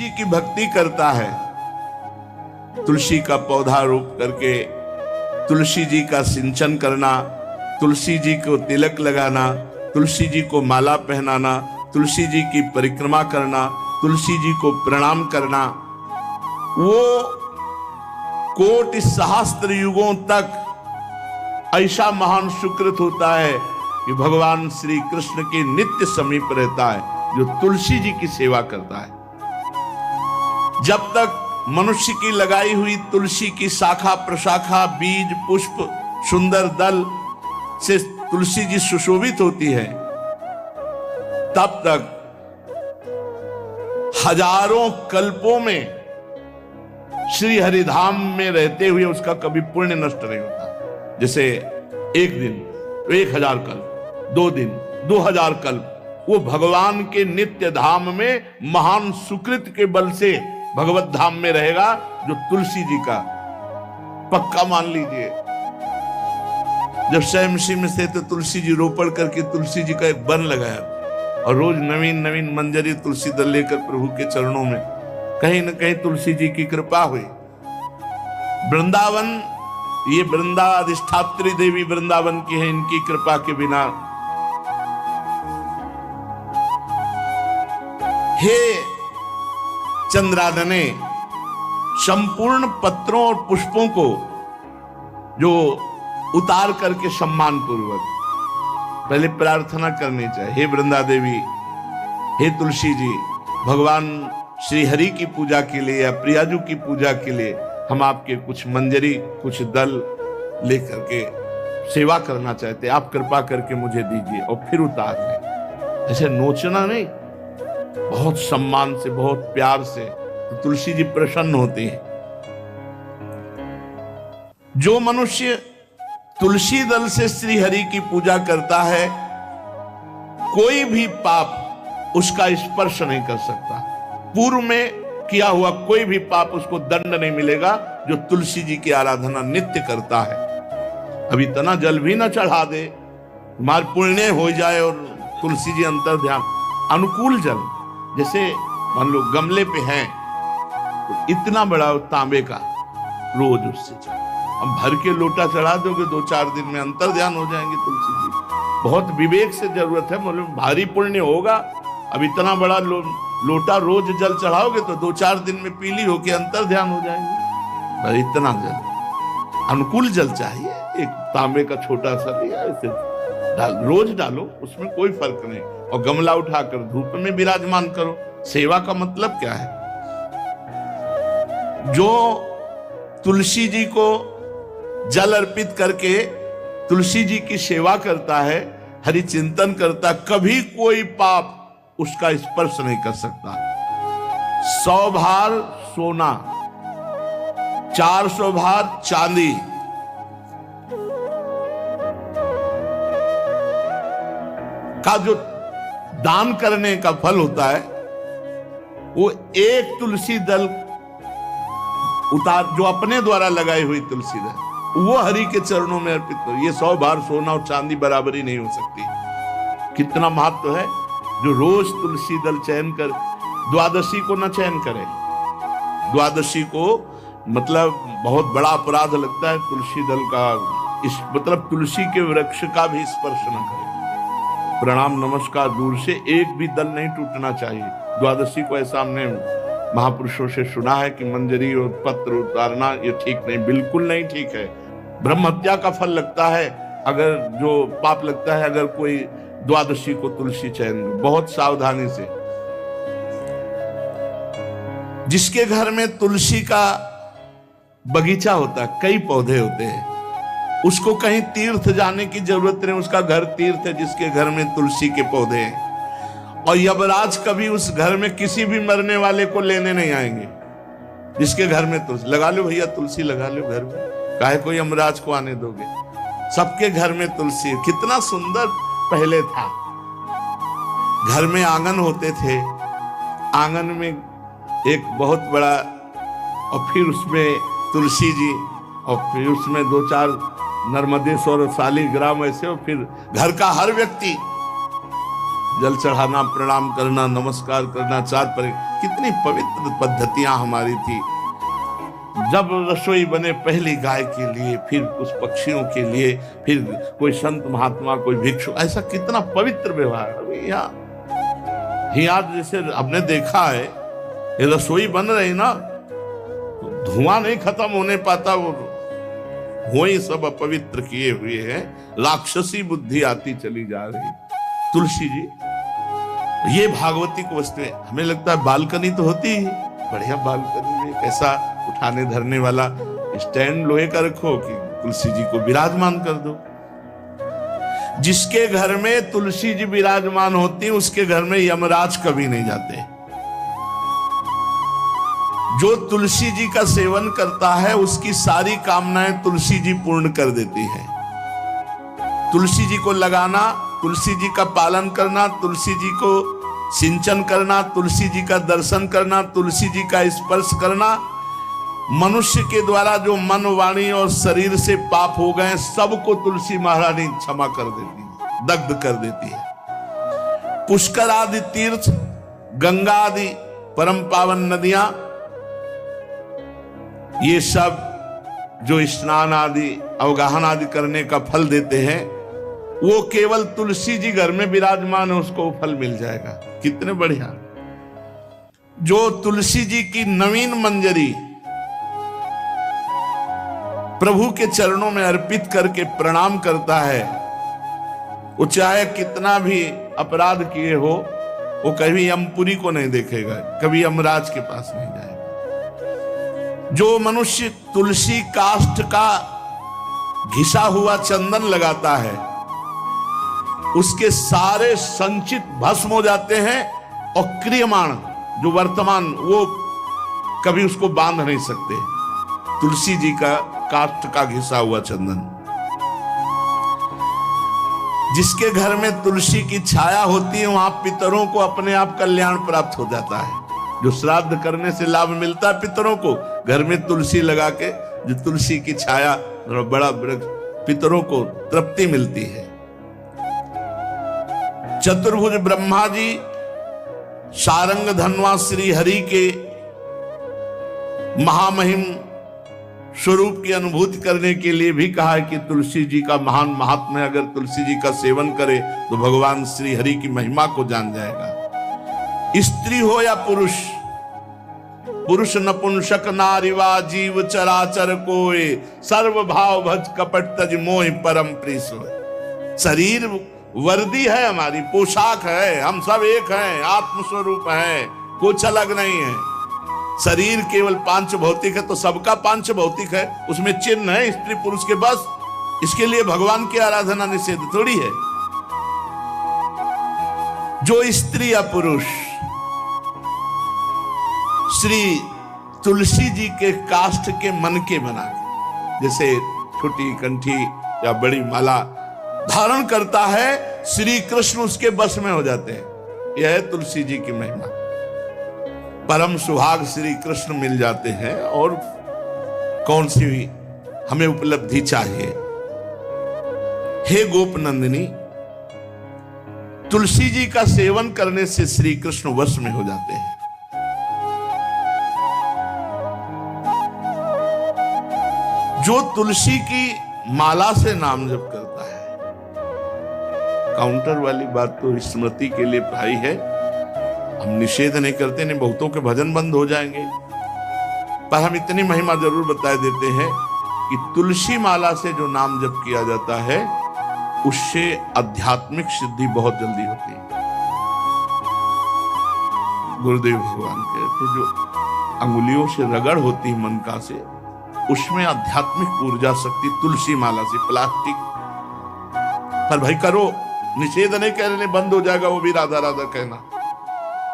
जी की भक्ति करता है, तुलसी का पौधा रोप करके तुलसी जी का सिंचन करना, तुलसी जी को तिलक लगाना, तुलसी जी को माला पहनाना, तुलसी जी की परिक्रमा करना, तुलसी जी को प्रणाम करना, वो कोटि सहस्त्र युगों तक ऐसा महान सुकृत होता है कि भगवान श्री कृष्ण के नित्य समीप रहता है जो तुलसी जी की सेवा करता है। जब तक मनुष्य की लगाई हुई तुलसी की शाखा प्रशाखा बीज पुष्प सुंदर दल से तुलसी जी सुशोभित होती है, तब तक हजारों कल्पों में श्री हरिधाम में रहते हुए उसका कभी पुण्य नष्ट नहीं होता। जैसे एक दिन 1000 कल्प, 2 दिन 2000 कल्प, वो भगवान के नित्य धाम में महान सुकृत के बल से भगवत धाम में रहेगा, जो तुलसी जी का पक्का मान लीजिए। जब स्वयं में से तो तुलसी जी रोपण करके तुलसी जी का एक वन लगाया और रोज नवीन नवीन मंजरी तुलसी दल लेकर प्रभु के चरणों में, कहीं न कहीं तुलसी जी की कृपा हुई। वृंदावन, ये वृंदा अधिष्ठात्री देवी वृंदावन की है, इनकी कृपा के बिना। हे चंद्रादने, संपूर्ण पत्रों और पुष्पों को जो उतार करके सम्मान पूर्वक पहले प्रार्थना करनी चाहिए। हे वृंदा देवी, हे तुलसी जी, भगवान श्री हरि की पूजा के लिए या प्रियाजू की पूजा के लिए हम आपके कुछ मंजरी कुछ दल लेकर के सेवा करना चाहते हैं, आप कृपा करके मुझे दीजिए, और फिर उतार लें। ऐसे नोचना नहीं, बहुत सम्मान से बहुत प्यार से, तो तुलसी जी प्रसन्न होती हैं। जो मनुष्य तुलसी दल से श्री हरि की पूजा करता है, कोई भी पाप उसका स्पर्श नहीं कर सकता। पूर्व में किया हुआ कोई भी पाप उसको दंड नहीं मिलेगा, जो तुलसी जी की आराधना नित्य करता है। अब इतना जल भी ना चढ़ा दे, मार पुण्य हो जाए और तुलसी जी अंतर ध्यान, अनुकूल जल, जैसे मान लो गमले पे हैं तो इतना बड़ा तांबे का रोज उससे चढ़ा, अब भर के लोटा चढ़ा दोगे 2-4 दिन में अंतर ध्यान हो जाएंगे तुलसी जी। बहुत विवेक से जरूरत है, मतलब भारी पुण्य होगा। अब इतना बड़ा लोटा रोज जल चढ़ाओगे तो 2-4 दिन में पीली होके अंतर ध्यान हो जाएंगे। पर इतना जल, अनुकूल जल चाहिए। एक तांबे का छोटा सा लिया, ऐसे रोज डालो, उसमें कोई फर्क नहीं, और गमला उठाकर धूप में विराजमान करो। सेवा का मतलब क्या है? जो तुलसी जी को जल अर्पित करके तुलसी जी की सेवा करता है, हरि चिंतन करता, कभी कोई पाप उसका स्पर्श नहीं कर सकता। 100 भार सोना, 400 भार चांदी, का जो दान करने का फल होता है, वो एक तुलसी दल उतार, जो अपने द्वारा लगाई हुई तुलसी दल, वो हरि के चरणों में अर्पित करो। ये 100 भार सोना और चांदी बराबरी नहीं हो सकती। कितना महत्व है। जो रोज तुलसी दल चयन कर, द्वादशी को न चयन करे, द्वादशी को मतलब बहुत बड़ा अपराध लगता है तुलसी दल का, इस मतलब तुलसी के वृक्ष का भी स्पर्श न करे। प्रणाम नमस्कार दूर से, एक भी दल नहीं टूटना चाहिए। द्वादशी को ऐसा हमने महापुरुषों से सुना है कि मंजरी और पत्र उतारना ये ठीक नहीं, बिल्कुल नहीं ठीक है। ब्रह्म हत्या का फल लगता है, अगर जो पाप लगता है अगर कोई द्वादशी को तुलसी चयन, बहुत सावधानी से। जिसके घर में तुलसी का बगीचा होता है, कई पौधे होते हैं, उसको कहीं तीर्थ जाने की जरूरत नहीं, उसका घर तीर्थ है जिसके घर में तुलसी के पौधे हैं। और यमराज कभी उस घर में किसी भी मरने वाले को लेने नहीं आएंगे। जिसके घर में तुलसी, लगा लो भैया तुलसी लगा लो घर में, काहे को यमराज को आने दोगे? सबके घर में तुलसी। कितना सुंदर पहले था, घर में आंगन होते थे, आंगन में एक बहुत बड़ा, और फिर उसमें तुलसी जी, और फिर उसमें 2-4 नर्मदेश्वर शालिग्राम ऐसे, और फिर घर का हर व्यक्ति जल चढ़ाना, प्रणाम करना, नमस्कार करना, चार पर कितनी पवित्र पद्धतियां हमारी थी। जब रसोई बने पहली गाय के लिए, फिर कुछ पक्षियों के लिए, फिर कोई संत महात्मा, कोई भिक्षु, ऐसा कितना पवित्र व्यवहार। अभी यहाँ जैसे हमने देखा है, ये रसोई बन रही ना, तो धुआं नहीं खत्म होने पाता, वो ही सब अपवित्र किए हुए हैं, राक्षसी बुद्धि आती चली जा रही। तुलसी जी, ये भागवती को वस्तुएं, हमें लगता है बालकनी तो होती ही, बढ़िया बालकनी में कैसा उठाने धरने वाला स्टैंड लोहे का रखो कि तुलसी जी को विराजमान कर दो। जिसके घर में तुलसी जी विराजमान होती, उसके घर में यमराज कभी नहीं जाते। जो तुलसी जी का सेवन करता है, उसकी सारी कामनाएं तुलसी जी पूर्ण कर देती है। तुलसी जी को लगाना, तुलसी जी का पालन करना, तुलसी जी को सिंचन करना, तुलसी जी का दर्शन करना, तुलसी जी का स्पर्श करना, मनुष्य के द्वारा जो मन, वाणी और शरीर से पाप हो गए, सबको तुलसी महारानी क्षमा कर देती है, दग्ध कर देती है। पुष्कर आदि तीर्थ, गंगा आदि परम पावन नदियां, ये सब जो स्नान आदि, अवगाहन आदि करने का फल देते हैं, वो केवल तुलसी जी घर में विराजमान है, उसको फल मिल जाएगा। कितने बढ़िया। जो तुलसी जी की नवीन मंजरी प्रभु के चरणों में अर्पित करके प्रणाम करता है, वो चाहे कितना भी अपराध किए हो, वो कभी यमपुरी को नहीं देखेगा, कभी यमराज के पास नहीं जाएगा। जो मनुष्य तुलसी काष्ठ का घिसा हुआ चंदन लगाता है, उसके सारे संचित भस्म हो जाते हैं, और क्रियमाण जो वर्तमान, वो कभी उसको बांध नहीं सकते। तुलसी जी का काष्ठ का घिसा हुआ चंदन, जिसके घर में तुलसी की छाया होती है, वहां पितरों को अपने आप कल्याण प्राप्त हो जाता है। जो श्राद्ध करने से लाभ मिलता है पितरों को, घर में तुलसी लगा के, जो तुलसी की छाया, बड़ा पितरों को तृप्ति मिलती है। चतुर्भुज ब्रह्मा जी सारंग धनवा श्री हरि के महामहिम स्वरूप की अनुभूति करने के लिए भी कहा है कि तुलसी जी का महान महात्म्य है। अगर तुलसी जी का सेवन करे तो भगवान श्री हरि की महिमा को जान जाएगा। स्त्री हो या पुरुष, पुरुष नपुंसक नारीवा जीव चराचर कोय, सर्व भाव भज कपट तज मोह परम प्रिय सोय। शरीर वर्दी है, हमारी पोशाक है, हम सब एक हैं, आत्मस्वरूप हैं, कुछ अलग नहीं है। शरीर केवल पांच भौतिक है तो सबका पांच भौतिक है, उसमें चिन्ह है स्त्री पुरुष के, बस। इसके लिए भगवान की आराधना निषेध थोड़ी है। जो स्त्री या पुरुष श्री तुलसी जी के काष्ठ के मन के बना, जैसे छोटी कंठी या बड़ी माला धारण करता है, श्री कृष्ण उसके बस में हो जाते हैं। यह है तुलसी जी की महिमा। परम सुहाग श्री कृष्ण मिल जाते हैं, और कौन सी भी हमें उपलब्धि चाहिए। हे गोप नंदिनी, तुलसी जी का सेवन करने से श्री कृष्ण वश में हो जाते हैं। जो तुलसी की माला से नाम जप करता है, काउंटर वाली बात तो स्मृति के लिए भाई है, हम निषेध नहीं करते, नहीं बहुतों के भजन बंद हो जाएंगे, पर हम इतनी महिमा जरूर बता देते हैं कि तुलसी माला से जो नाम जप किया जाता है, उससे आध्यात्मिक सिद्धि बहुत जल्दी होती है। गुरुदेव भगवान कहते, जो अंगुलियों से रगड़ होती है मन का से, उसमें आध्यात्मिक ऊर्जा शक्ति तुलसी माला से। प्लास्टिक पर भाई करो, निषेध नहीं कह रहे, बंद हो जाएगा वो भी राधा राधा कहना,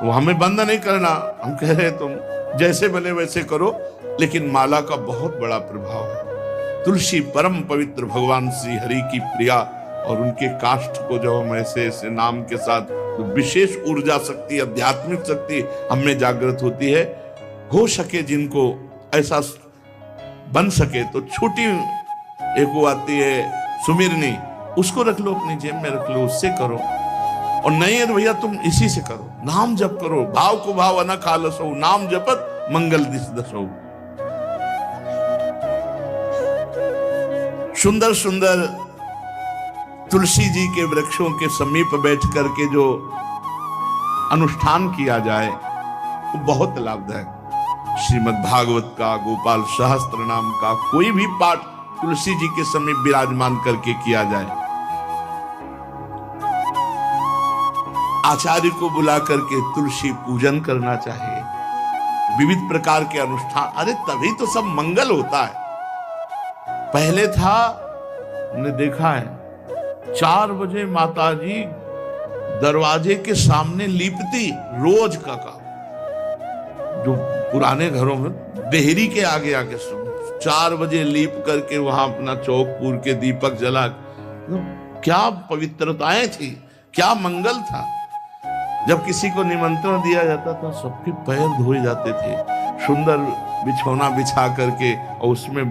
वो हमें बंद नहीं करना। हम कह रहे तुम जैसे बने वैसे करो, लेकिन माला का बहुत बड़ा प्रभाव है। तुलसी परम पवित्र भगवान श्री हरि की प्रिया, और उनके काष्ठ को जब हम ऐसे ऐसे नाम के साथ, तो विशेष ऊर्जा शक्ति, आध्यात्मिक शक्ति हमें जागृत होती है। हो सके जिनको ऐसा बन सके तो छोटी एक वो आती है सुमिरनी, उसको रख लो, अपनी जेब में रख लो, उससे करो। और नहीं है तो भैया तुम इसी से करो, नाम जप करो, भाव को भाव न खालसो, नाम जपत मंगल दिस दसो। सुंदर सुंदर तुलसी जी के वृक्षों के समीप बैठ करके जो अनुष्ठान किया जाए वो बहुत लाभदायक। श्रीमद् भागवत का, गोपाल सहस्त्र नाम का कोई भी पाठ तुलसी जी के समीप विराजमान करके किया जाए, आचार्य को बुला करके तुलसी पूजन करना चाहिए, विविध प्रकार के अनुष्ठान, अरे तभी तो सब मंगल होता है। पहले था, हमने देखा है 4 बजे माताजी दरवाजे के सामने लीपती, रोज का काम। जो पुराने घरों में देहरी के आगे आके 4 बजे लीप करके वहां अपना चौक पूर के दीपक जला, क्या पवित्रताएं थी, क्या मंगल था। जब किसी को निमंत्रण दिया जाता था सबके पैर धोए जाते थे, सुंदर बिछौना बिछा करके और उसमें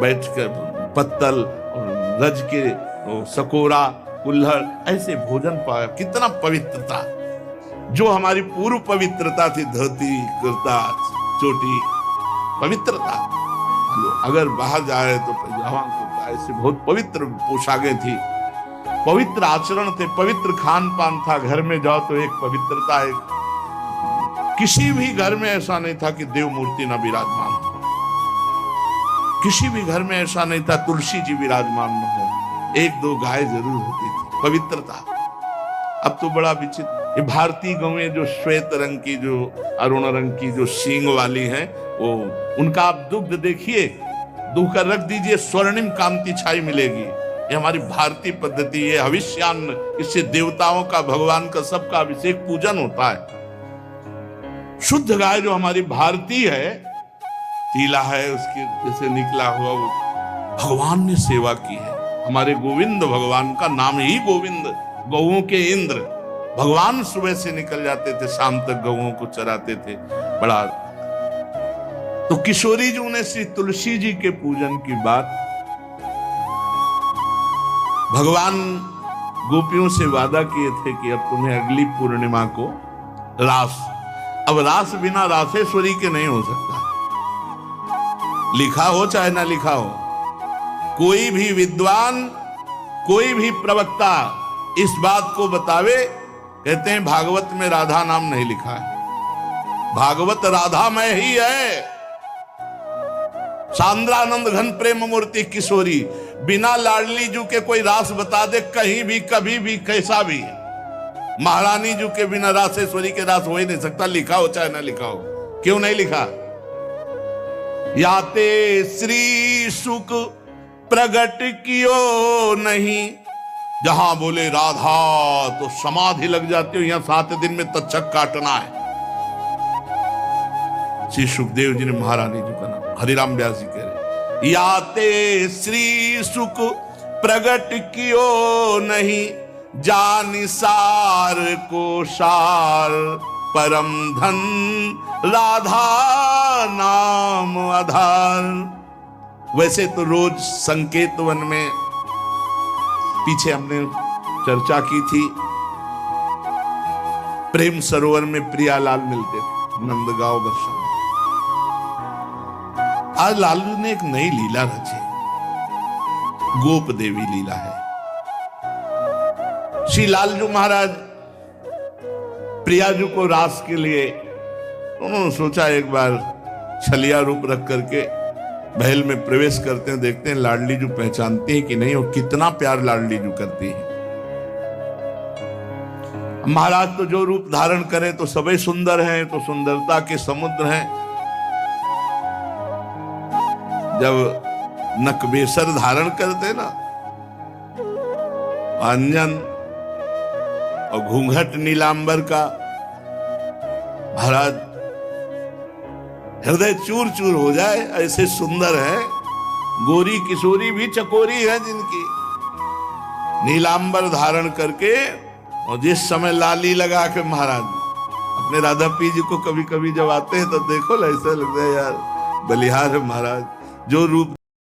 बैठकर पत्तल और रज के सकोरा कुल्हड़ ऐसे भोजन पाया, कितना पवित्रता। जो हमारी पूर्व पवित्रता थी, धोती कुर्ता चोटी, पवित्रता। अगर बाहर जाए तो पैजामा कुर्ता, ऐसे बहुत पवित्र पोशाकें थी, पवित्र आचरण थे, पवित्र खान पान था। घर में जाओ तो एक पवित्रता है। किसी भी घर में ऐसा नहीं था कि देव मूर्ति न विराजमान हो, किसी भी घर में ऐसा नहीं था तुलसी जी विराजमान न हो, 1-2 गाय जरूर होती थी, पवित्रता। अब तो बड़ा विचित्र, ये भारतीय गौएं जो श्वेत रंग की, जो अरुण रंग की, जो सींग वाली हैं, वो उनका आप दुग्ध देखिए, दूह कर रख दीजिए, स्वर्णिम कांति छाई मिलेगी। ये हमारी भारतीय पद्धति, ये हविष्यान्न, इससे देवताओं का, भगवान का, सबका अभिषेक पूजन होता है। शुद्ध गाय जो हमारी भारतीय है, तीला है उसके जैसे निकला हुआ, वो भगवान ने सेवा की है। हमारे गोविंद भगवान का नाम ही गोविंद, गौओं के इंद्र। भगवान सुबह से निकल जाते थे, शाम तक गौओं को चराते थे। बड़ा तो किशोरी जी ने श्री तुलसी जी के पूजन की बात, भगवान गोपियों से वादा किए थे कि अब तुम्हें अगली पूर्णिमा को रास, अब रास बिना रासेश्वरी के नहीं हो सकता। लिखा हो चाहे ना लिखा हो, कोई भी विद्वान, कोई भी प्रवक्ता इस बात को बतावे, कहते हैं भागवत में राधा नाम नहीं लिखा है, भागवत राधामय ही है। सांद्रानंद घन प्रेम मूर्ति किशोरी, बिना लाडली जू के कोई रास बता दे कहीं भी, कभी भी, कैसा भी। महारानी जू के बिना रासेश्वरी के रास हो ही नहीं सकता, लिखा हो चाहे ना लिखा हो। क्यों नहीं लिखा? याते श्री सुख प्रगट कियो नहीं, जहां बोले राधा तो समाधि लग जाती हो, यहां 7 दिन में तक्षक काटना है। श्री सुखदेव जी ने महारानी जी का नाम, हरिराम व्यास जी कह रहे, याते श्री सुख प्रगट कियो नहीं, जानि सार को सार परम धन, राधा नाम आधार। वैसे तो रोज संकेत वन में, पीछे हमने चर्चा की थी, प्रेम सरोवर में प्रियालाल मिलते थे नंदगांव बरसा। आज लालू ने एक नई लीला रची, गोप देवी लीला है। श्री लालजू महाराज प्रियाजू को रास के लिए उन्होंने सोचा एक बार छलिया रूप रख करके महल में प्रवेश करते हैं, देखते हैं लाडली जू पहचानती है कि नहीं, और कितना प्यार लाडली जू करती है। महाराज तो जो रूप धारण करें तो सभी सुंदर हैं, तो सुंदरता के समुद्र हैं। जब नकबेसर धारण करते ना, अंजन और घूंघट नीलांबर का, महाराज हृदय चूर चूर हो जाए, ऐसे सुंदर है। गोरी किशोरी भी चकोरी है जिनकी, नीलांबर धारण करके, और जिस समय लाली लगा के महाराज अपने राधा पी जी को कभी कभी जब आते हैं तो देखो ऐसा लगता है यार बलिहार है महाराज, जो रूप